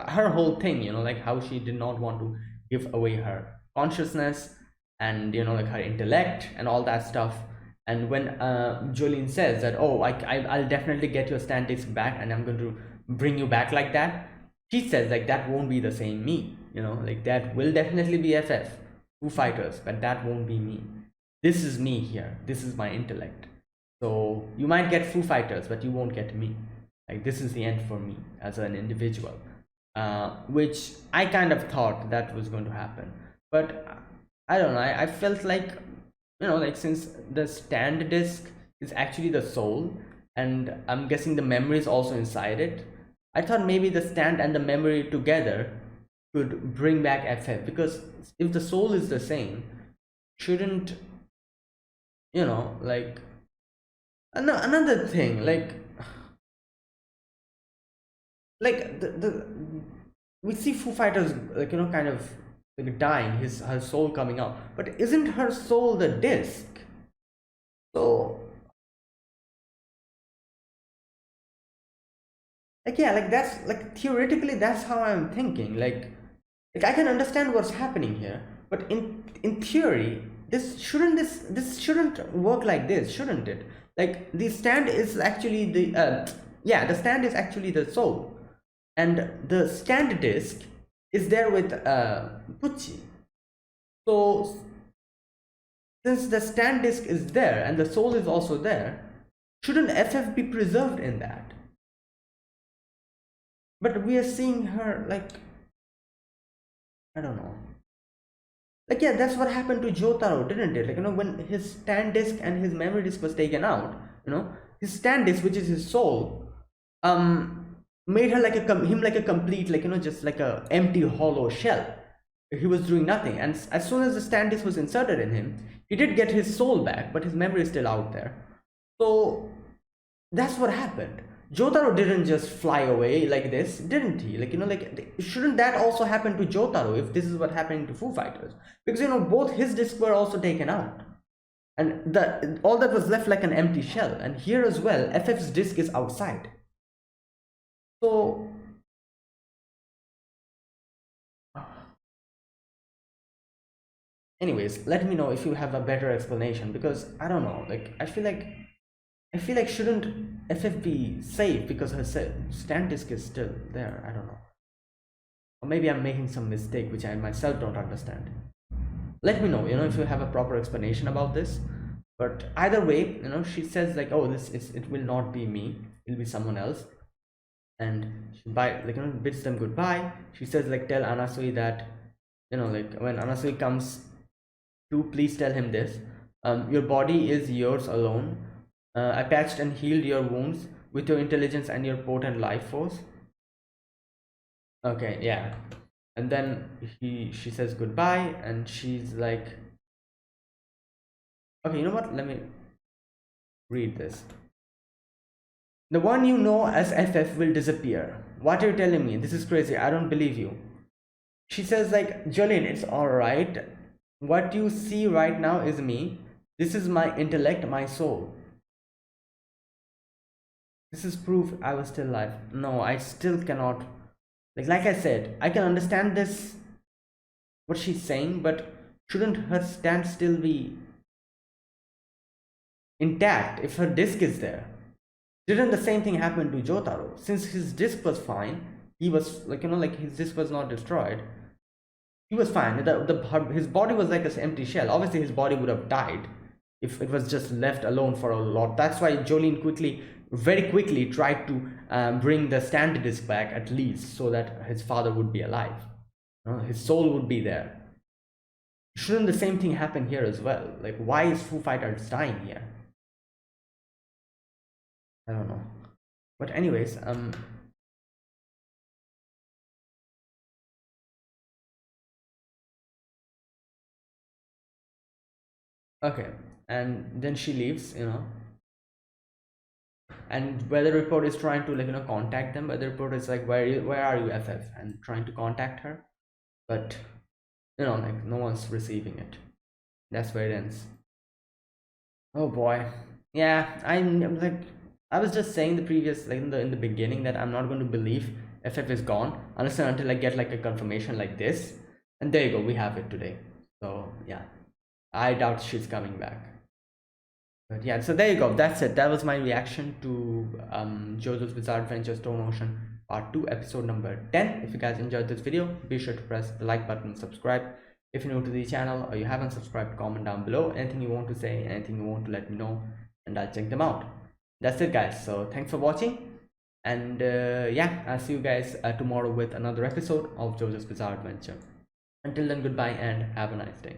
her whole thing, like, how she did not want to give away her consciousness and, like, her intellect and all that stuff. And when Jolene says that, oh, I'll definitely get your stand disc back, and I'm going to bring you back like that, she says, like, that won't be the same me, like, that will definitely be FF, Foo Fighters, but that won't be me. This is me here, this is my intellect. So you might get Foo Fighters, but you won't get me. Like, this is the end for me as an individual, which I kind of thought that was going to happen. But I don't know, I felt like like since the stand disk is actually the soul, and I'm guessing the memory is also inside it, I thought maybe the stand and the memory together could bring back FF, because if the soul is the same, shouldn't, like, another thing, like the we see Foo Fighters, like, kind of like dying, her soul coming out, but isn't her soul the disc? So, like, yeah, like that's like theoretically that's how I'm thinking. Like I can understand what's happening here, but in theory, this shouldn't work like this, shouldn't it? Like the stand is actually the yeah, the stand is actually the soul, and the stand disc is there with Pucci. So since the stand disc is there and the soul is also there, shouldn't FF be preserved in that? But we are seeing her, like, I don't know. Like, yeah, that's what happened to Jotaro, didn't it? Like, when his stand disk and his memory disk was taken out, his stand disk, which is his soul, made her like him like a complete, like, just like a empty hollow shell. He was doing nothing, and as soon as the stand disk was inserted in him, he did get his soul back, but his memory is still out there. So that's what happened. Jotaro didn't just fly away like this, didn't he? Like, like, shouldn't that also happen to Jotaro if this is what happened to Foo Fighters? Because, both his discs were also taken out. And all that was left like an empty shell. And here as well, FF's disc is outside. So, anyways, let me know if you have a better explanation, because I don't know. Like, I feel like shouldn't FF be safe because her stand disk is still there? I don't know. Or maybe I'm making some mistake which I myself don't understand. Let me know, if you have a proper explanation about this. But either way, she says like, oh, it will not be me, it'll be someone else. And she bids them goodbye. She says like, tell Anasui that, like when Anasui comes to, please tell him this. Your body is yours alone. I patched and healed your wounds with your intelligence and your potent life force. Okay, yeah. And then she says goodbye, and she's like, okay, you know what? Let me read this. The one you know as FF will disappear. What are you telling me? This is crazy. I don't believe you. She says like, Jolene, it's alright. What you see right now is me. This is my intellect, my soul. This is proof I was still alive. No, I still cannot. Like I said, I can understand this, what she's saying, but shouldn't her stand still be intact if her disc is there? Didn't the same thing happen to Jotaro? Since his disc was fine, he was like, like his disc was not destroyed, he was fine. His body was like an empty shell. Obviously his body would have died if it was just left alone for a lot. That's why Jolene very quickly tried to bring the stand disc back, at least so that his father would be alive, his soul would be there. Shouldn't the same thing happen here as well? Like, why is Foo Fighters dying here? I don't know. But anyways, okay, and then she leaves, and weather report is trying to, like, contact them. Weather report is like, where are you, FF, and trying to contact her, but like no one's receiving it. That's where it ends. Oh boy. Yeah, I'm like, I was just saying the previous, like in the beginning, that I'm not going to believe FF is gone unless and until I get like a confirmation like this. And there you go, we have it today. So yeah, I doubt she's coming back. But yeah, so there you go. That's it. That was my reaction to JoJo's Bizarre Adventure Stone Ocean Part 2, episode number 10. If you guys enjoyed this video, be sure to press the like button, subscribe. If you're new to the channel or you haven't subscribed, comment down below anything you want to say, anything you want to let me know, and I'll check them out. That's it, guys. So thanks for watching, and yeah, I'll see you guys tomorrow with another episode of JoJo's Bizarre Adventure. Until then, goodbye and have a nice day.